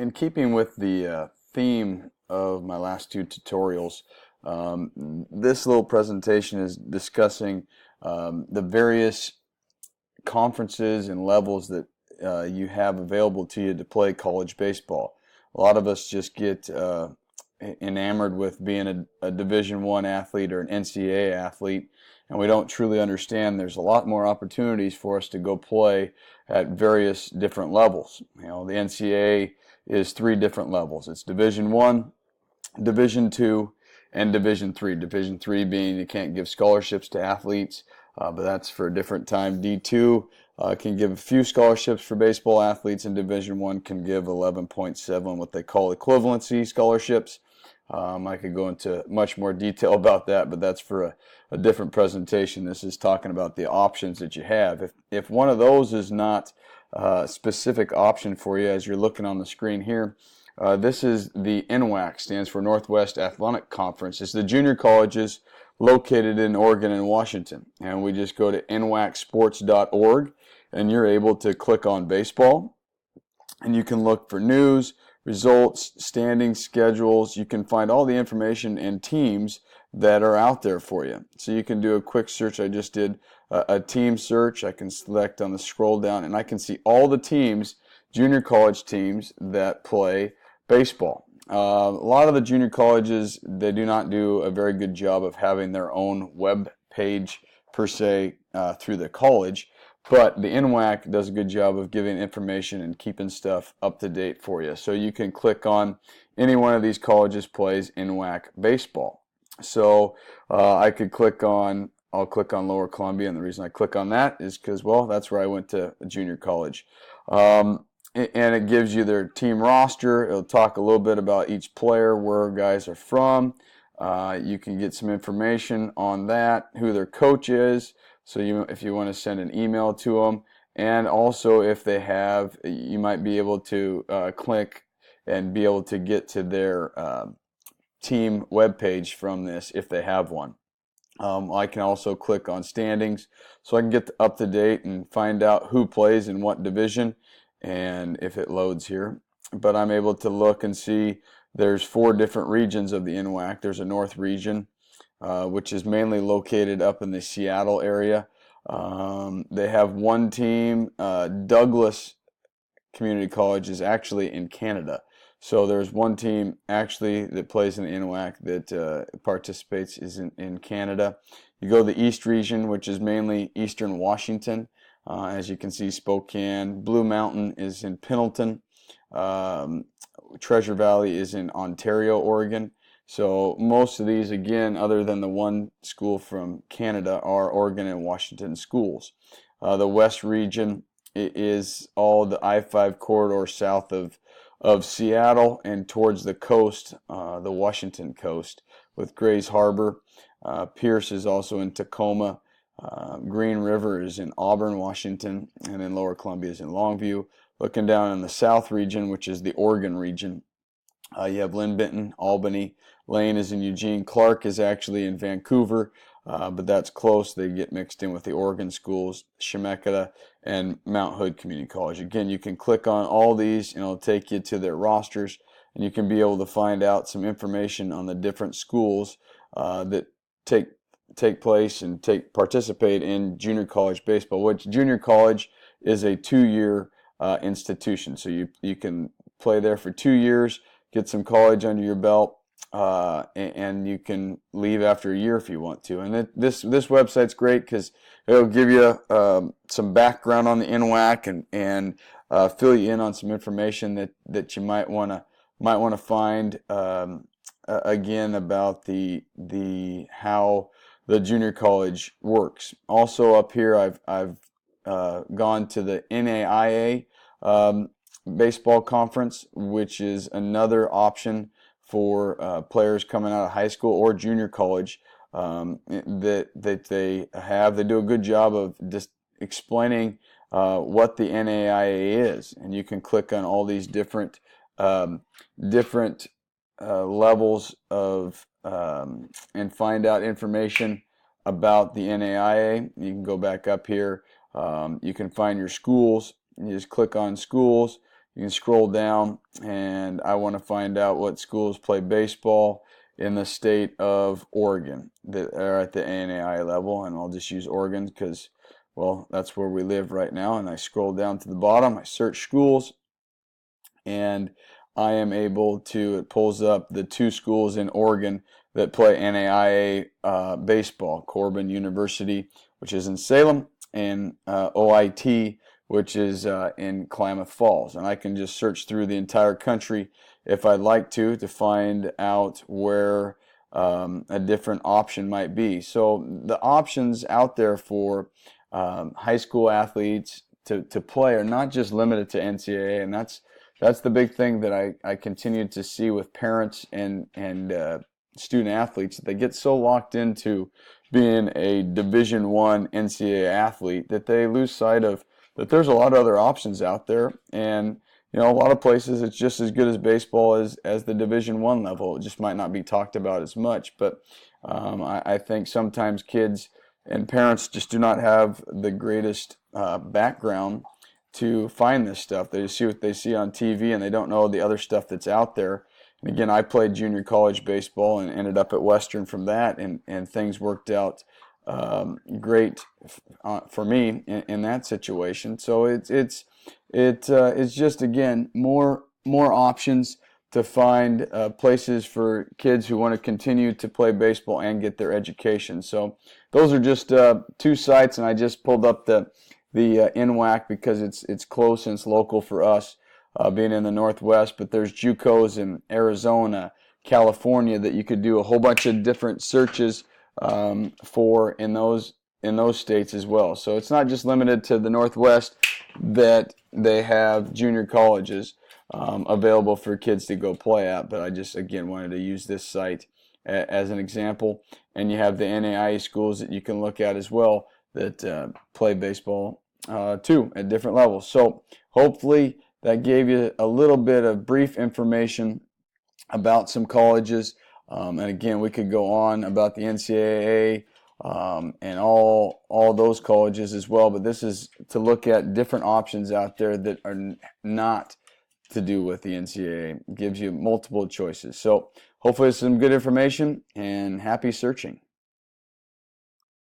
In keeping with the theme of my last two tutorials, this little presentation is discussing the various conferences and levels that you have available to you to play college baseball. A lot of us just get enamored with being a Division I athlete or an NCAA athlete, and we don't truly understand there's a lot more opportunities for us to go play at various different levels. You know, the NCAA is three different levels. It's Division I, Division II, and Division III. Division III being you can't give scholarships to athletes, but that's for a different time. D2 can give a few scholarships for baseball athletes, and Division I can give 11.7, what they call equivalency scholarships. I could go into much more detail about that, but that's for a different presentation. This is talking about the options that you have. If one of those is not a specific option for you, as you're looking on the screen here, this is the NWAC, stands for Northwest Athletic Conference. It's the junior colleges located in Oregon and Washington. And we just go to nwacsports.org, and you're able to click on baseball, and you can look for news, results, standings, schedules. You can find all the information and teams that are out there for you. So you can do a quick search. I just did a team search. I can select on the scroll down, and I can see all the teams, junior college teams that play baseball. A lot of the junior colleges, they do not do a very good job of having their own web page per se through the college, but the NWAC does a good job of giving information and keeping stuff up to date for you. So you can click on any one of these colleges plays NWAC baseball. So I'll click on Lower Columbia, and the reason I click on that is because, well, that's where I went to junior college. And it gives you their team roster. It'll talk a little bit about each player, where guys are from. You can get some information on that, who their coach is. So if you want to send an email to them, and also if they have, you might be able to click and be able to get to their team webpage from this if they have one. I can also click on standings, so I can get up to date and find out who plays in what division, and if it loads here. But I'm able to look and see there's 4 different regions of the NWAC. There's a North region, which is mainly located up in the Seattle area. They have one team, Douglas Community College is actually in Canada. So there's one team actually that plays in the NWAC that participates is in Canada. You go to the East region, which is mainly Eastern Washington. As you can see, Spokane. Blue Mountain is in Pendleton. Treasure Valley is in Ontario, Oregon. So most of these, again, other than the one school from Canada, are Oregon and Washington schools. The West region is all the I-5 corridor south of Seattle and towards the coast, the Washington coast, with Grays Harbor. Pierce is also in Tacoma. Green River is in Auburn, Washington, and then Lower Columbia is in Longview. Looking down in the South region, which is the Oregon region, you have Lynn Benton, Albany. Lane is in Eugene. Clark is actually in Vancouver, but that's close. They get mixed in with the Oregon schools, Chemeketa and Mount Hood Community College. Again, you can click on all these, and it'll take you to their rosters, and you can be able to find out some information on the different schools that take place and participate in junior college baseball, which junior college is a 2-year institution. So you can play there for 2 years, get some college under your belt, and you can leave after a year if you want to. And this website's great because it'll give you some background on the NWAC and fill you in on some information that you might want to find again about the how the junior college works. Also up here, I've gone to the NAIA baseball conference, which is another option for players coming out of high school or junior college that they have. They do a good job of just explaining what the NAIA is, and you can click on all these different levels of and find out information about the NAIA. You can go back up here. You can find your schools. You just click on schools. you can scroll down, and I want to find out what schools play baseball in the state of Oregon that are at the NAIA level, and I'll just use Oregon because, well, that's where we live right now. And I scroll down to the bottom, I search schools, and I am able to, it pulls up the 2 schools in Oregon that play NAIA baseball, Corbin University, which is in Salem, and OIT, which is in Klamath Falls. And I can just search through the entire country if I'd like to find out where a different option might be. So the options out there for high school athletes to play are not just limited to NCAA, and that's the big thing that I continue to see with parents and student athletes. They get so locked into being a Division I NCAA athlete that they lose sight of that there's a lot of other options out there. And a lot of places it's just as good as baseball as the Division I level. It just might not be talked about as much. But I think sometimes kids and parents just do not have the greatest background to find this stuff. They just see what they see on TV, and they don't know the other stuff that's out there. And again, I played junior college baseball and ended up at Western from that, and things worked out great for me in that situation. So it's just, again, more options to find places for kids who want to continue to play baseball and get their education. So those are just 2 sites, and I just pulled up the NWAC because it's close and it's local for us, being in the Northwest. But there's JUCOs in Arizona, California that you could do a whole bunch of different searches for in those states as well. So it's not just limited to the Northwest that they have junior colleges available for kids to go play at. But I just, again, wanted to use this site as an example. And you have the NAIA schools that you can look at as well that play baseball too at different levels. So hopefully that gave you a little bit of brief information about some colleges. And again, we could go on about the NCAA and all those colleges as well. But this is to look at different options out there that are not to do with the NCAA. It gives you multiple choices. So hopefully it's some good information, and happy searching.